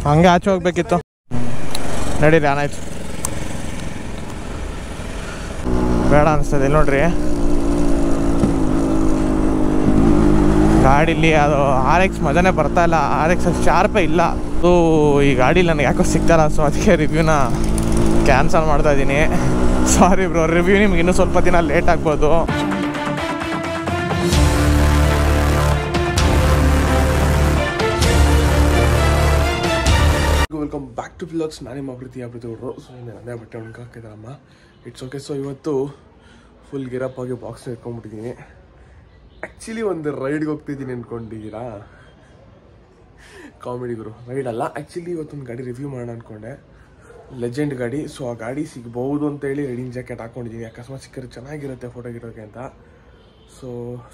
ಹಂಗೆ ಆಚೆ ಹೋಗ್ಬೇಕಿತ್ತು. ನಡೀರಿ ಏನಾಯ್ತು ಬೇಡ ಅನಿಸ್ತದೆ. ನೋಡ್ರಿ ಗಾಡೀಲಿ ಅದು RX ಮಜಾನೇ ಬರ್ತಾ ಇಲ್ಲ. RX ಶಾರ್ಪೇ ಇಲ್ಲ. ಅದು ಈ ಗಾಡೀಲಿ ನನಗೆ ಯಾಕೋ ಸಿಗ್ತಾಯಿಲ್ಲ. ಸೊ ಅದಕ್ಕೆ ರಿವ್ಯೂನ ಕ್ಯಾನ್ಸಲ್ ಮಾಡ್ತಾ ಇದ್ದೀನಿ. ಸಾರಿ ಬ್ರೋ, ರಿವ್ಯೂ ನಿಮ್ಗೆ ಇನ್ನೂ ಸ್ವಲ್ಪ ದಿನ ಲೇಟ್ ಆಗ್ಬೋದು. Welcome back to vlogs. ನಾನು ನಿಮ್ಮ ಪ್ರೀತಿ ಅವರು. ಸೊ ಅದೇ ಬಟ್ಟೆ ಹಾಕಿದಾರಮ್ಮ. It's okay. ಸೊ ಇವತ್ತು ಫುಲ್ ಗಿರಪ್ ಆಗಿ ಬಾಕ್ಸ್ ಇಟ್ಕೊಂಡ್ಬಿಟ್ಟಿದ್ದೀನಿ. ಆ್ಯಕ್ಚುಲಿ ಒಂದು ರೈಡ್ಗೆ ಹೋಗ್ತಿದ್ದೀನಿ ಅಂದ್ಕೊಂಡಿದ್ದೀರಾ? ಕಾಮಿಡಿ ಗುರು. ರೈಡ್ ಅಲ್ಲ, ಆ್ಯಕ್ಚುಲಿ ಇವತ್ತೊಂದು ಗಾಡಿ ರಿವ್ಯೂ ಮಾಡೋಣ ಅಂದ್ಕೊಂಡೆ. ಲೆಜೆಂಡ್ ಗಾಡಿ. ಸೊ ಆ ಗಾಡಿ ಸಿಗ್ಬೋದು ಅಂತೇಳಿ ರೈಡಿಂಗ್ ಜಾಕೆಟ್ ಹಾಕ್ಕೊಂಡಿದ್ದೀನಿ. ಅಕಸ್ಮಾತ್ ಸಿಕ್ಕರೆ ಚೆನ್ನಾಗಿರುತ್ತೆ ಫೋಟೋಗಿರೋಕ್ಕೆ ಅಂತ. ಸೊ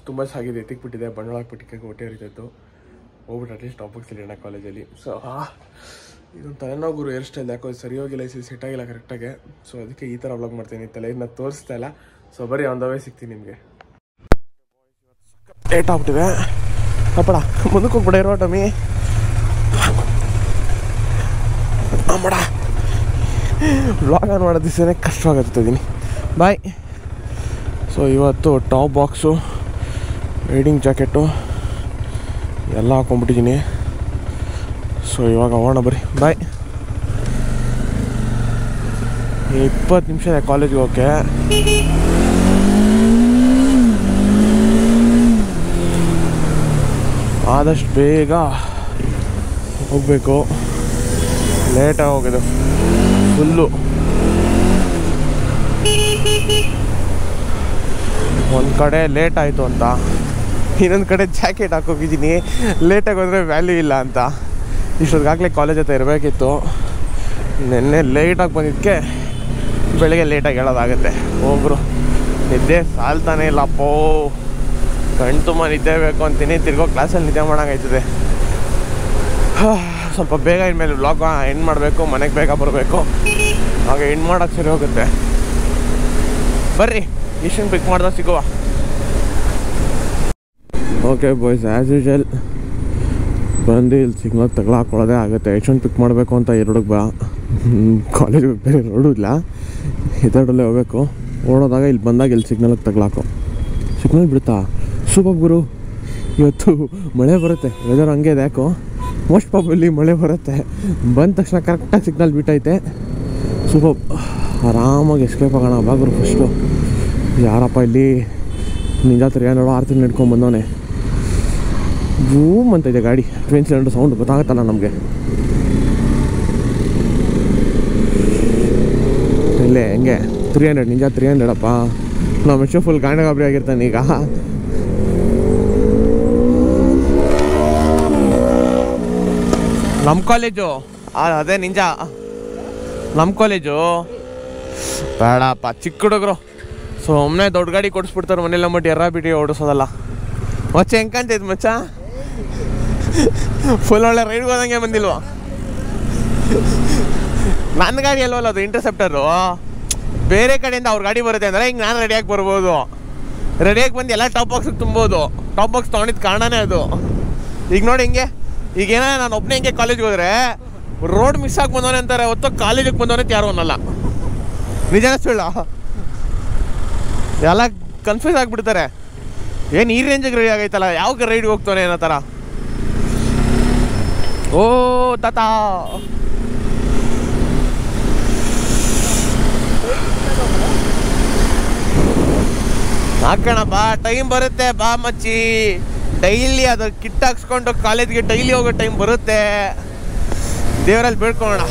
ತುಂಬ ಸಾಗಿದೆ, ಎತ್ತಿಕ್ಬಿಟ್ಟಿದೆ, ಬಂಡವಾಳ ಹಾಕ್ಬಿಟ್ಟಿಕ್ಕೆ ಹೊಟ್ಟೆ ಹರಿತಾಯಿತ್ತು. ಹೋಗ್ಬಿಟ್ಟು ಅಟ್ಲೀಸ್ಟ್ ಟಾಪ್ ಬಾಕ್ಸಲ್ಲಿ ಇಡೋಣ ಕಾಲೇಜಲ್ಲಿ. ಸೊ ಇದೊಂದು ತಲೆನೋವು ಗುರು. ಹೇರ್ ಸ್ಟೈಲ್ ಯಾಕೋ ಸರಿ ಹೋಗಿಲ್ಲ, ಸೆಟ್ ಆಗಿಲ್ಲ ಕರೆಕ್ಟಾಗಿ. ಸೊ ಅದಕ್ಕೆ ಈ ಥರ ವ್ಲಾಗ್ ಮಾಡ್ತೀನಿ. ತಲೆಯಿಂದ ತೋರಿಸ್ತಾ ಇಲ್ಲ. ಸೊ ಬರೀ ಆನ್ ದ ವೇ ಸಿಗ್ತೀನಿ ನಿಮಗೆ. ಲೇಟ್ ಆಗ್ಬಿಟ್ಟಿದೆ. ಅಪ್ಪಡ ಮುಂದಕ್ಕೆ ಹೋಗ್ಬಿಡ ಇರೋ ಟಮಿ. ಅಮ್ಮಡ ವ್ಲಾಗ್ ಆನ್ ಮಾಡೋ ದಿವಸನೇ ಕಷ್ಟವಾಗುತ್ತಿದ್ದೀನಿ. ಬಾಯ್. ಸೊ ಇವತ್ತು ಟಾಪ್ ಬಾಕ್ಸು, ರೈಡಿಂಗ್ ಜಾಕೆಟು ಎಲ್ಲ ಹಾಕೊಂಡ್ಬಿಟ್ಟಿದ್ದೀನಿ. ಸೊ ಇವಾಗ ಹೋಗೋಣ ಬರ್ರಿ. ಬಾಯ್. 20 ನಿಮಿಷ ಕಾಲೇಜ್ಗೆ ಹೋಗೋಕ್ಕೆ. ಆದಷ್ಟು ಬೇಗ ಹೋಗಬೇಕು. ಲೇಟಾಗಿ ಹೋಗಿದೆ ಫುಲ್ಲು. ಒಂದು ಕಡೆ ಲೇಟ್ ಆಯಿತು ಅಂತ, ಇನ್ನೊಂದು ಕಡೆ ಜಾಕೆಟ್ ಹಾಕೋಗಿದ್ದೀನಿ. ಲೇಟಾಗಿ ಹೋದರೆ ವ್ಯಾಲ್ಯೂ ಇಲ್ಲ ಅಂತ. ಇಷ್ಟೊತ್ತಿಗಾಗಲೇ ಕಾಲೇಜ್ ಹತ್ರ ಇರಬೇಕಿತ್ತು. ನೆನ್ನೆ ಲೇಟಾಗಿ ಬಂದಿದ್ದಕ್ಕೆ ಬೆಳಗ್ಗೆ ಲೇಟಾಗಿ ಹೇಳೋದಾಗುತ್ತೆ. ಹೋಗ್ರು ನಿದ್ದೆ ಸಾಲ್ತಾನೆ ಇಲ್ಲಪ್ಪೋ. ಕಣ್ಣು ತುಂಬ ನಿದ್ದೆ ಬೇಕು ಅಂತೀನಿ. ತಿರ್ಗೋ ಕ್ಲಾಸಲ್ಲಿ ನಿದ್ದೆ ಮಾಡೋಂಗಾಯ್ತದೆ. ಸ್ವಲ್ಪ ಬೇಗ ಇನ್ಮೇಲೆ ವ್ಲಾಗ್ ಎಂಡ್ ಮಾಡಬೇಕು. ಮನೆಗೆ ಬೇಗ ಬರಬೇಕು. ಆಗ ಎಂಡ್ ಮಾಡೋಕ್ಕೆ ಸರಿ ಹೋಗುತ್ತೆ. ಬರ್ರಿ, ಇಷ್ಟನ್ನು ಪಿಕ್ ಮಾಡ್ದಾಗ ಸಿಗುವ. ಓಕೆ ಬಾಯ್ಸ್, ಆ್ಯಸ್ ಯೂಶಲ್ ಬಂದು ಇಲ್ಲಿ ಸಿಗ್ನಲ್ ತಗೊಳಾಕೊಳ್ಳೋದೇ ಆಗುತ್ತೆ. ಎಷ್ಟೊಂದು ಪಿಕ್ ಮಾಡಬೇಕು ಅಂತ ಎರಡಕ್ಕೆ ಬಾ. ಕಾಲೇಜಿಗೆ ಬೇರೆ ರೋಡು ಇಲ್ಲ, ಇದರಲ್ಲೇ ಹೋಗಬೇಕು. ಓಡೋದಾಗ ಇಲ್ಲಿ ಬಂದಾಗ ಇಲ್ಲಿ ಸಿಗ್ನಲ್ಗೆ ತಗೊಳಾಕೋ. ಸಿಗ್ನಲ್ ಬಿಡ್ತಾ ಸೂಪರ್ ಗುರು. ಇವತ್ತು ಮಳೆ ಬರುತ್ತೆ, ವೆದರ್ ಹಂಗೆ ಇದೆ ಯಾಕೋ. ಮೋಸ್ಟ್ ಪ್ರಾಬಬ್ಲಿ ಮಳೆ ಬರುತ್ತೆ. ಬಂದ ತಕ್ಷಣ ಕರೆಕ್ಟಾಗಿ ಸಿಗ್ನಲ್ ಬಿಟ್ಟೈತೆ. ಸೂಪರ್, ಆರಾಮಾಗಿ ಎಸ್ಕೇಪ್ ಆಗೋಣ ಬಾ ಗುರು. ಫಸ್ಟು ಯಾರಪ್ಪ ಇಲ್ಲಿ ನಿಜ ತಿರ್ಗಾನೋಡು 6 ತಿಂಗಳು ನಡ್ಕೊಂಡು ಬಂದವನೆ. ಬೂಮ್ ಅಂತ ಇದೆ ಗಾಡಿ. ಟ್ವಿನ್ ಸಿಲಿಂಡರ್ ಸೌಂಡ್ ಗೊತ್ತಾಗುತ್ತಲ್ಲ ನಮಗೆ. ಇಲ್ಲೇ ಹೆಂಗೆ 300 ನಿಜ 300 ಅಪ್ಪ. ನಮ್ಮ ಎಷ್ಟು ಫುಲ್ ಗಾಂಡ ಗಾಬರಿ ಆಗಿರ್ತಾನೆ ಈಗ. ನಮ್ಮ ಕಾಲೇಜು ಅದೇ ನಿಂಜ. ನಮ್ಮ ಕಾಲೇಜು ಬೇಡಪ್ಪ, ಚಿಕ್ಕ ಹುಡುಗರು. ಸೊ ಒಮ್ಮೆ ದೊಡ್ಡ ಗಾಡಿ ಕೊಡಿಸ್ಬಿಡ್ತಾರೆ ಮನೇಲಿ. ಮಟ್ಟಿ ಎರ ಬಿಟ್ಟು ಓಡಿಸೋದಲ್ಲ. ಮಚ್ಚ ಹೆಂಗೆ ಕಾಣ್ತೈತೆ ಮಚ್ಚ? ಫುಲ್ ಒಳ್ಳೆ ರೈಡ್ಗೆ ಹೋದಂಗೆ ಬಂದಿಲ್ವ? ನನ್ನ ಗಾಡಿ ಅಲ್ವಲ್ಲ ಅದು, ಇಂಟರ್ಸೆಪ್ಟರು. ಬೇರೆ ಕಡೆಯಿಂದ ಅವ್ರ ಗಾಡಿ ಬರುತ್ತೆ ಅಂದರೆ ಹಿಂಗೆ ನಾನು ರೆಡಿಯಾಗಿ ಬರ್ಬೋದು. ರೆಡಿಯಾಗಿ ಬಂದು ಎಲ್ಲ ಟಾಪ್ ಬಾಕ್ಸಿಗೆ ತುಂಬೋದು. ಟಾಪ್ ಬಾಕ್ಸ್ ತೊಗೊಂಡಿದ್ದು ಕಾರಣನೇ ಅದು. ಈಗ ನೋಡಿ ಹಿಂಗೆ, ಈಗೇನ ನಾನು ಒಬ್ಬನೇ ಹಿಂಗೆ ಕಾಲೇಜ್ಗೆ ಹೋದರೆ ರೋಡ್ ಮಿಸ್ ಆಗಿ ಬಂದವನೇ ಅಂತಾರೆ ಹೊತ್ತು. ಕಾಲೇಜಿಗೆ ಬಂದವನೇ ಯಾರು ಅನ್ನಲ್ಲ. ನಿಜನೇ ಸುಳ್ಳ? ಎಲ್ಲ ಕನ್ಫ್ಯೂಸ್ ಆಗಿಬಿಡ್ತಾರೆ. ಏನು ಈ ರೇಂಜಿಗೆ ರೆಡಿ ಆಗೈತಲ್ಲ, ಯಾವ ರೈಡ್ಗೆ ಹೋಗ್ತಾನೆ ಅನ್ನೋ ಥರ. ಓ ತಾತ, ಹಾಕೋಣ ಬಾ, ಟೈಮ್ ಬರುತ್ತೆ ಬಾ ಮಚ್ಚಿ. ಡೈಲಿ ಅದು ಕಿಟ್ ಹಾಕ್ಸ್ಕೊಂಡು ಕಾಲೇಜ್ಗೆ ಡೈಲಿ ಹೋಗೋ ಟೈಮ್ ಬರುತ್ತೆ. ದೇವರಲ್ಲಿ ಬೇಡ್ಕೊಳ್ಳೋಣ.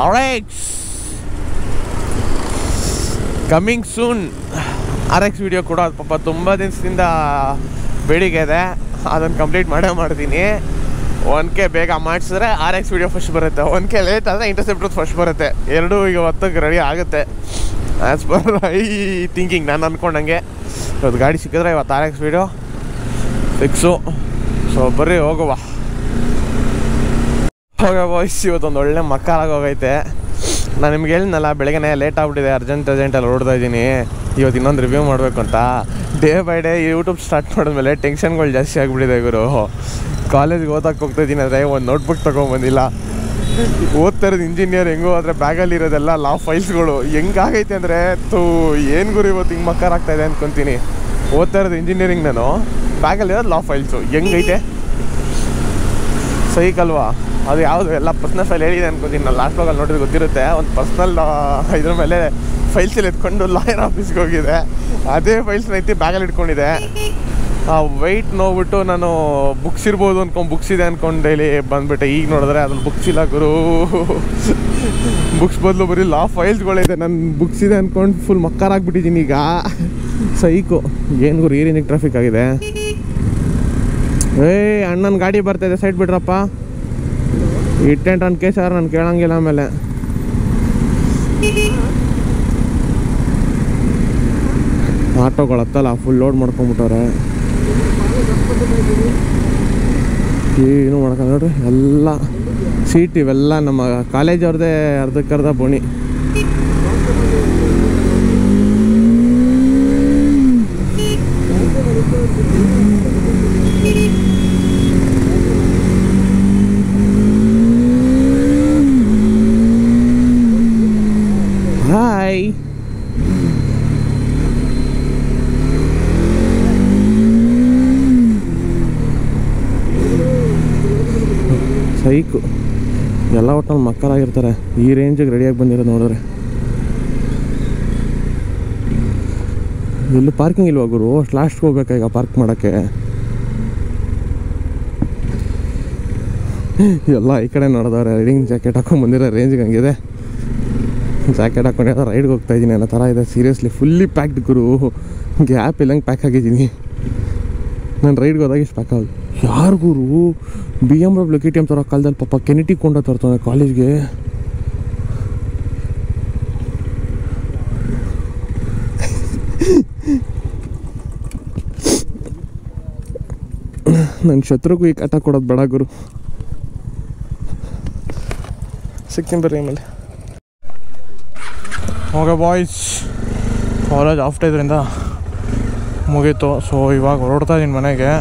Alright, coming soon RX video ಕೂಡ ಪಾಪ ತುಂಬ ದಿವಸದಿಂದ ಬೇಡಿಕೆ ಇದೆ. ಅದನ್ನು ಕಂಪ್ಲೀಟ್ ಮಾಡ್ತೀನಿ. 1K ಬೇಗ ಮಾಡಿಸಿದ್ರೆ RX ವಿಡಿಯೋ ಫಸ್ಟ್ ಬರುತ್ತೆ. 1K ಲೇಟ್ ಆದರೆ ಇಂಟರ್ಸೆಪ್ಟರ್ ಫಸ್ಟ್ ಬರುತ್ತೆ. ಎರಡೂ ಈಗ ಹೊತ್ತಿಗೆ ರೆಡಿ ಆಗುತ್ತೆ ಆ್ಯಸ್ ಪರ್ ಐ ಥಿಂಕಿಂಗ್. ನಾನು ಅಂದ್ಕೊಂಡಂಗೆ ಇವತ್ತು ಗಾಡಿ ಸಿಕ್ಕಿದ್ರೆ ಇವತ್ತು RX ವಿಡಿಯೋ ಫಿಕ್ಸು. ಸೊ ಬರ್ರಿ ಹೋಗುವ. ಬಾಯ್ಸ್, ಇವತ್ತೊಂದು ಒಳ್ಳೆ ಮಕ್ಕಳಾಗಿ ಹೋಗೈತೆ. ನಾನು ನಿಮ್ಗೆ ಹೇಳಿದ್ನಲ್ಲ ಬೆಳಗ್ಗೆ ಲೇಟ್ ಆಗ್ಬಿಟ್ಟಿದೆ, ಅರ್ಜೆಂಟಲ್ಲಿ ಓಡ್ತಾ ಇದ್ದೀನಿ, ಇವತ್ತು ಇನ್ನೊಂದು ರಿವ್ಯೂ ಮಾಡಬೇಕು ಅಂತ. Day by day YouTube start ಮಾಡಿದ್ಮೇಲೆ ಟೆನ್ಷನ್ಗಳು ಜಾಸ್ತಿ ಆಗಿಬಿಟ್ಟಿದೆ ಗುರು. ಕಾಲೇಜ್ಗೆ ಓದಕ್ಕೆ ಹೋಗ್ತಾಯಿದ್ದೀನಿ ಅಂದರೆ ಒಂದು ನೋಟ್ಬುಕ್ ತೊಗೊಂಬಂದಿಲ್ಲ. ಓದ್ತಾ ಇರೋದು ಇಂಜಿನಿಯರ್, ಹೆಂಗೋ ಆದರೆ ಬ್ಯಾಗಲ್ಲಿ ಇರೋದೆಲ್ಲ ಲಾ ಫೈಲ್ಸ್ಗಳು. ಹೆಂಗಾಗೈತೆ ಅಂದರೆ ಏನು ಗುರು ಇವತ್ತು ಹಿಂಗೆ ಮಕ್ಕರಾಗ್ತಾಯಿದೆ ಅಂದ್ಕೊತೀನಿ. ಓದ್ತಾ ಇರೋದು ಇಂಜಿನಿಯರಿಂಗ್, ನಾನು ಬ್ಯಾಗಲ್ಲಿರೋದು ಲಾ ಫೈಲ್ಸು. ಹೆಂಗೈತೆ ಸೈಕಲ್ವಾ? ಅದು ಯಾವುದು ಎಲ್ಲ ಪರ್ಸ್ನಲ್ ಫೈಲ್ ಹೇಳಿದೆ ಅನ್ಕೋತೀನಿ. ನಾನು ಲಾಸ್ಟ್ ಬ್ಲಾಗಲ್ಲಿ ನೋಡಿದ್ರೆ ಗೊತ್ತಿರುತ್ತೆ. ಒಂದು ಪರ್ಸ್ನಲ್ ಇದ್ರ ಮೇಲೆ ಫೈಲ್ಸಲ್ಲಿ ಎತ್ಕೊಂಡು ಲಾಯರ್ ಆಫೀಸ್ಗೆ ಹೋಗಿದೆ. ಅದೇ ಫೈಲ್ಸ್ನ ಐತಿ ಬ್ಯಾಗಲ್ಲಿ ಇಟ್ಕೊಂಡಿದೆ. ಆ ವೆಯ್ಟ್ ನೋಡ್ಬಿಟ್ಟು ನಾನು ಬುಕ್ಸ್ ಇರ್ಬೋದು ಅಂದ್ಕೊಂಡು ಬುಕ್ಸ್ ಇದೆ ಅಂದ್ಕೊಂಡು ಡೈಲಿ ಬಂದುಬಿಟ್ಟೆ. ಈಗ ನೋಡಿದ್ರೆ ಅದ್ರಲ್ಲಿ ಬುಕ್ಸ್ ಇಲ್ಲ ಗುರು. ಬುಕ್ಸ್ ಬದಲು ಬರೀ ಲಾ ಫೈಲ್ಸ್ಗಳಿದೆ. ನಾನು ಬುಕ್ಸ್ ಇದೆ ಅಂದ್ಕೊಂಡು ಫುಲ್ ಮಕ್ಕರಾಗ್ಬಿಟ್ಟಿದ್ದೀನಿ ಈಗ. ಸೈಕು ಏನು ಗುರು, ಈ ರೇಂಜಿಗೆ ಟ್ರಾಫಿಕ್ ಆಗಿದೆ. ಅಣ್ಣನ ಗಾಡಿ ಬರ್ತಾಯಿದೆ, ಸೈಡ್ ಬಿಡ್ರಪ್ಪ. ಇಟ್ಟೆಂಟ್ ನನ್ನ ಕೇಸ್ ಯಾರು ನಾನು ಕೇಳಂಗಿಲ್ಲ. ಆಮೇಲೆ ಆಟೋಗಳು ಹತ್ತಲ್ಲ, ಫುಲ್ ಲೋಡ್ ಮಾಡ್ಕೊಂಬಿಟ್ಟವ್ರೆ. ಏನು ಮಾಡ್ಕೊಂಡು ನೋಡ್ರಿ, ಎಲ್ಲ ಸೀಟ್ ಇವೆಲ್ಲ ನಮ್ಮ ಕಾಲೇಜ್ ಅವ್ರದ್ದೇ ಅರ್ಧಕ್ಕರ್ಧ ಬೋಣಿ. ಹಾಯ್, ಸೈಕು ಎಲ್ಲ ಒಟ್ಟಲ್ಲಿ ಮಕ್ಕಳಾಗಿರ್ತಾರೆ. ಈ ರೇಂಜಿಗೆ ರೆಡಿಯಾಗಿ ಬಂದಿರೋದು ನೋಡಿದ್ರೆ. ಎಲ್ಲೂ ಪಾರ್ಕಿಂಗ್ ಇಲ್ವಾ ಗುರು? ಅಷ್ಟು ಲಾಸ್ಟ್ಗೆ ಹೋಗ್ಬೇಕಾ ಈಗ ಪಾರ್ಕ್ ಮಾಡೋಕ್ಕೆ? ಎಲ್ಲ ಈ ಕಡೆ ನೋಡಿದವ್ರೆ. ರೈಡಿಂಗ್ ಜಾಕೆಟ್ ಹಾಕೊಂಡು ಬಂದಿರೋ ರೇಂಜಿಗೆ ಹಂಗಿದೆ. ಜಾಕೆಟ್ ಹಾಕೊಂಡು ಎಲ್ಲ ರೈಡ್ಗೆ ಹೋಗ್ತಾಯಿದ್ದೀನಿ ಅನ್ನೋ ಥರ ಇದೆ. ಸೀರಿಯಸ್ಲಿ ಫುಲ್ಲಿ ಪ್ಯಾಕ್ಡ್ ಗುರು. ಗ್ಯಾಪ್ ಇಲ್ಲಂಗೆ ಪ್ಯಾಕ್ ಆಗಿದ್ದೀನಿ. ನಾನು ರೈಡ್ಗೆ ಹೋದಾಗ ಇಷ್ಟು ಪ್ಯಾಕ್ ಆಗೋದು. ಯಾರು ಗುರು BMW KTM ತರೋ ಕಾಲದಲ್ಲಿ ಪಾಪ ಕೆನೆಟಿ ಕೊಂಡ ತರ್ತಾನೆ ಕಾಲೇಜ್ಗೆ. ನನ್ನ ಶತ್ರುಗೂ ಈ ಕಾಟ ಕೊಡೋದು ಬೇಡ ಗುರು. ಸಿಕ್ತೀನಿ ಬರ್ರಿ ಆಮೇಲೆ. ಓಕೆ ಬಾಯ್ಸ್, ಕಾಲೇಜ್ ಆಫ್ಟರ್ ಇದರಿಂದ ಮುಗೀತು. ಸೊ ಇವಾಗ ಹೊರಡ್ತಾ ಇದ್ದೀನಿ ಮನೆಗೆ.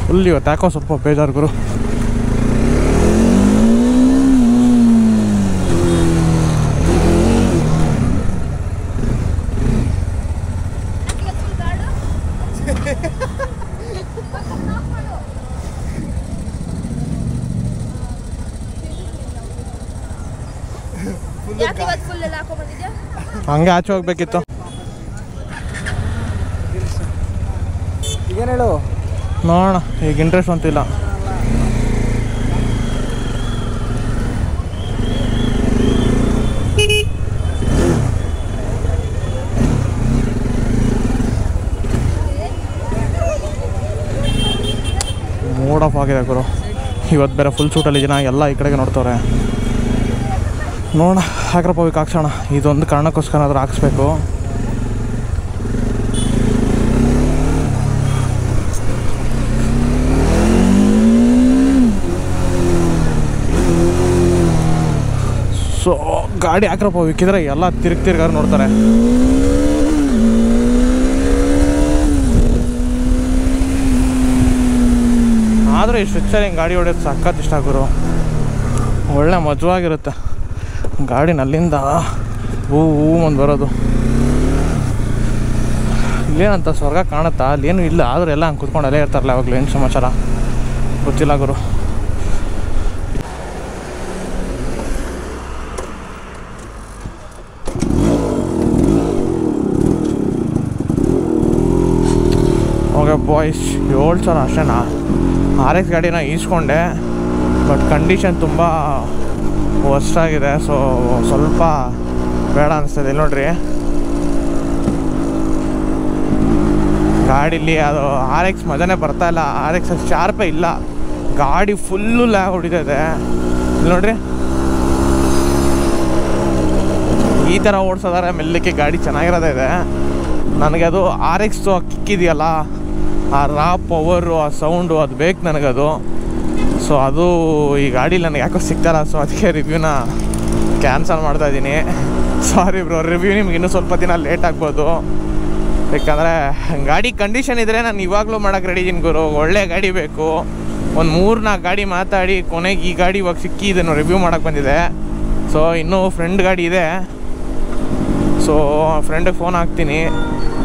ಫುಲ್ ಇವತ್ತು ಯಾಕೋ ಸ್ವಲ್ಪ ಬೇಜಾರು ಗುರು. ಹಂಗೆ ಆಚೆ ಹೋಗ್ಬೇಕಿತ್ತು. ಏನು ಹೇಳು ನೋಡೋಣ, ಈಗ ಇಂಟ್ರೆಸ್ಟ್ ಅಂತಿಲ್ಲ. ಮೂಡ್ ಆಫ್ ಆಗಿದೆ ಗುರು. ಇವತ್ತು ಬೇರೆ ಫುಲ್ ಸೂಟಲ್ಲಿ ಜನ ಎಲ್ಲ ಈ ಕಡೆಗೆ ನೋಡ್ತವ್ರೆ. ನೋಡೋಣ, ಹಾಕ್ರಪ್ಪ ಹೋಗಿ ಹಾಕ್ಸೋಣ. ಇದೊಂದು ಕಾರಣಕ್ಕೋಸ್ಕರ ಆದರೂ ಹಾಕ್ಸ್ಬೇಕು. ಸೊ ಗಾಡಿ ಹಾಕ್ರಪ್ಪ ವಿಕ್ಕಿದ್ರೆ ಎಲ್ಲ ತಿರ್ಗಾರು ನೋಡ್ತಾರೆ. ಆದರೂ ಈ ಸ್ಟ್ರೆಚ್ಚರ್ ಗಾಡಿ ಹೊಡೆಯೋದು ಸಖತ್ ಇಷ್ಟ ಗುರು. ಒಳ್ಳೆ ಮಜವಾಗಿರುತ್ತೆ ಗಾಡಿ. ನಲ್ಲಿಂದ ಹೂ ಒಂದು ಬರೋದು. ಇಲ್ಲೇನಂತ ಸ್ವರ್ಗ ಕಾಣುತ್ತಾ? ಅಲ್ಲೇನು ಇಲ್ಲ, ಆದರೂ ಎಲ್ಲ ಹಂಗೆ ಕುತ್ಕೊಂಡು ಅಲ್ಲೇ ಇರ್ತಾರಲ್ಲ ಯಾವಾಗಲೂ. ಏನು ಸಮಾಚಾರ ಗೊತ್ತಿಲ್ಲ ಗುರು. ಓಕೆ ಬಾಯ್ಸ್, 7,000 ಅಷ್ಟೇನಾ? RX ಗಾಡಿನ ಈಸ್ಕೊಂಡೆ, ಬಟ್ ಕಂಡೀಷನ್ ತುಂಬ ವರ್ಸ್ಟಾಗಿದೆ. ಸೊ ಸ್ವಲ್ಪ ಬೇಡ ಅನಿಸ್ತದೆ. ನೋಡ್ರಿ ಗಾಡೀಲಿ ಅದು RX ಮಜಾನೇ ಬರ್ತಾಯಿಲ್ಲ. RX ಅಷ್ಟು ಶಾರ್ಪೇ ಇಲ್ಲ. ಗಾಡಿ ಫುಲ್ಲು ಲ್ಯಾಗ್ ಹೊಡಿತೈತೆ. ಇಲ್ಲಿ ನೋಡ್ರಿ, ಈ ಥರ ಓಡಿಸೋದಾರೆ ಮೆಲ್ಲಕ್ಕೆ ಗಾಡಿ ಚೆನ್ನಾಗಿರೋದೇ ಇದೆ. ನನಗೆ ಅದು RX ಕಿಕ್ಕಿದೆಯಲ್ಲ, ಆ ರಾ ಪವರು, ಆ ಸೌಂಡು ಅದು ಬೇಕು ನನಗದು. ಸೊ ಅದು ಈ ಗಾಡೀಲಿ ನನಗೆ ಯಾಕೋ ಸಿಗ್ತಾಯಿಲ್ಲ. ಸೊ ಅದಕ್ಕೆ ರಿವ್ಯೂನ ಕ್ಯಾನ್ಸಲ್ ಮಾಡ್ತಾಯಿದ್ದೀನಿ. ಸಾರಿ ಬ್ರೋ, ರಿವ್ಯೂ ನಿಮ್ಗೆ ಇನ್ನೂ ಸ್ವಲ್ಪ ದಿನ ಲೇಟ್ ಆಗ್ಬೋದು. ಯಾಕಂದರೆ ಗಾಡಿ ಕಂಡೀಷನ್ ಇದ್ದರೆ ನಾನು ಇವಾಗಲೂ ಮಾಡೋಕ್ಕೆ ರೆಡಿ ಇದ್ದೀನಿ ಗುರು. ಒಳ್ಳೆ ಗಾಡಿ ಬೇಕು. ಒಂದು 3-4 ಗಾಡಿ ಮಾತಾಡಿ ಕೊನೆಗೆ ಈ ಗಾಡಿ ಇವಾಗ ಸಿಕ್ಕಿ ಇದನ್ನು ರಿವ್ಯೂ ಮಾಡೋಕ್ಕೆ ಬಂದಿದೆ. ಸೊ ಇನ್ನೂ ಫ್ರೆಂಡ್ ಗಾಡಿ ಇದೆ. ಸೊ ಫ್ರೆಂಡಿಗೆ ಫೋನ್ ಹಾಕ್ತೀನಿ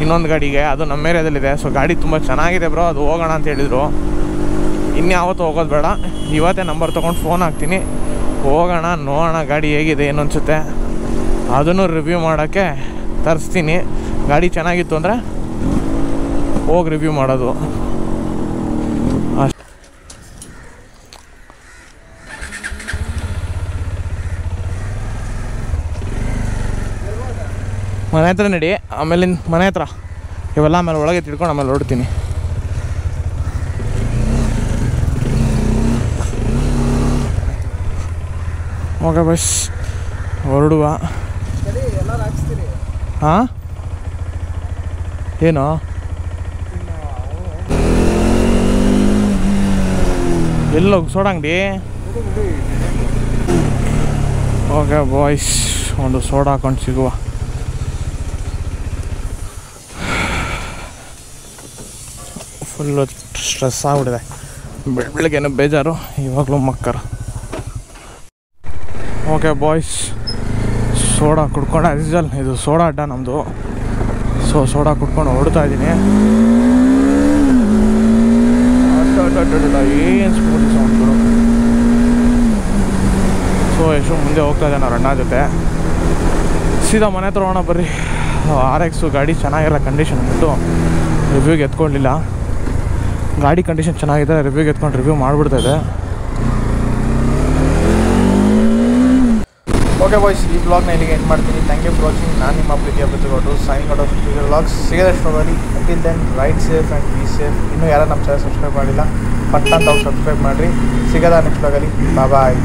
ಇನ್ನೊಂದು ಗಾಡಿಗೆ, ಅದು ನಮ್ಮ ಏರಿಯಾದಲ್ಲಿದೆ. ಸೊ ಗಾಡಿ ತುಂಬ ಚೆನ್ನಾಗಿದೆ ಬ್ರೋ, ಅದು ಹೋಗೋಣ ಅಂತ ಹೇಳಿದರು. ಇನ್ಯಾವತ್ತೂ ಹೋಗೋದು ಬೇಡ, ಇವತ್ತೇ ನಂಬರ್ ತೊಗೊಂಡು ಫೋನ್ ಹಾಕ್ತೀನಿ, ಹೋಗೋಣ ನೋಡೋಣ ಗಾಡಿ ಹೇಗಿದೆ ಏನು ಅನಿಸುತ್ತೆ, ಅದನ್ನು ರಿವ್ಯೂ ಮಾಡೋಕ್ಕೆ ತರಿಸ್ತೀನಿ. ಗಾಡಿ ಚೆನ್ನಾಗಿತ್ತು ಅಂದರೆ ಹೋಗಿ ರಿವ್ಯೂ ಮಾಡೋದು ಅಷ್ಟೇ. ಮನೆ ಹತ್ರ ನಡಿ, ಆಮೇಲಿಂದ ಮನೆ ಹತ್ರ ಇವೆಲ್ಲ ಆಮೇಲೆ ಒಳಗೆ ತಿಳ್ಕೊಂಡು ಆಮೇಲೆ ಹೊರಡ್ತೀನಿ. ಓಕೆ ಬಸ್ ಹೊರಡುವ. ಹಾಂ ಏನು ಎಲ್ಲೋಗಿ ಸೋಡಾ ಅಂಗಡಿ? ಓಕೆ ಬಾಯ್ಸ್, ಒಂದು ಸೋಡಾ ಹಾಕೊಂಡು ಸಿಗುವ. ಫುಲ್ಲು ಸ್ಟ್ರೆಸ್ ಆಗ್ಬಿಟ್ಟಿದೆ, ಬೆಳಗ್ಗೆನೂ ಬೇಜಾರು, ಇವಾಗಲೂ ಮಕ್ಕರ. ಓಕೆ ಬಾಯ್ಸ್, ಸೋಡಾ ಕುಡ್ಕೊಂಡು ಆ್ಯಸ್ ಯೂಶುವಲ್ ಇದು ಸೋಡಾ ಅಡ್ಡ ನಮ್ಮದು. ಸೊ ಸೋಡಾ ಕುಡ್ಕೊಂಡು ಹೊರಡ್ತಾ ಇದ್ದೀನಿ. ಏನು ಸ್ಮೂತ್ ಸೌಂಡ್ಗಳು. ಸೊ ಎಷ್ಟು ಮುಂದೆ ಹೋಗ್ತಾ ಇದೆ ನಾವು ಅಣ್ಣ ಜೊತೆ. ಸೀದಾ ಮನೆ ಹತ್ರ ಹೋಗೋಣ ಬರ್ರಿ. RX ಗಾಡಿ ಚೆನ್ನಾಗಿಲ್ಲ ಕಂಡೀಷನ್ ಅಂದ್ಬಿಟ್ಟು ರಿವ್ಯೂಗೆ ಎತ್ಕೊಳ್ಳಿಲ್ಲ. ಗಾಡಿ ಕಂಡೀಷನ್ ಚೆನ್ನಾಗಿದೆ, ರಿವ್ಯೂಗೆ ಎತ್ಕೊಂಡು ರಿವ್ಯೂ ಮಾಡಿಬಿಡ್ತಾಯಿದೆ. ಓಕೆ ಬಾಯ್ಸ್, ಈ ಬ್ಲಾಗ್ನ ಇಲ್ಲಿಗೆ ಎಂಡ್ ಮಾಡ್ತೀನಿ. Thank you for watching. ನಾನು ನಿಮ್ಮ ಪ್ರೀತಿಯ ಬೃತಿಗೌಡರು, signing out of future vlogs. ಸಿಗೋದಷ್ಟು ಬರೀ. Until then ride safe and be safe. ಇನ್ನೂ ಯಾರು ನಮ್ಮ ಚಾನಲ್ ಸಬ್ಸ್ಕ್ರೈಬ್ ಮಾಡಿಲ್ಲ, ಪಟ್ಟ ಅಂತ ಸಬ್ಸ್ಕ್ರೈಬ್ ಮಾಡಿರಿ. ಸಿಗೋದ ನೆಕ್ಸ್ಟ್ ಬ್ಲಾಗಲ್ಲಿ. ಬಾಯ್.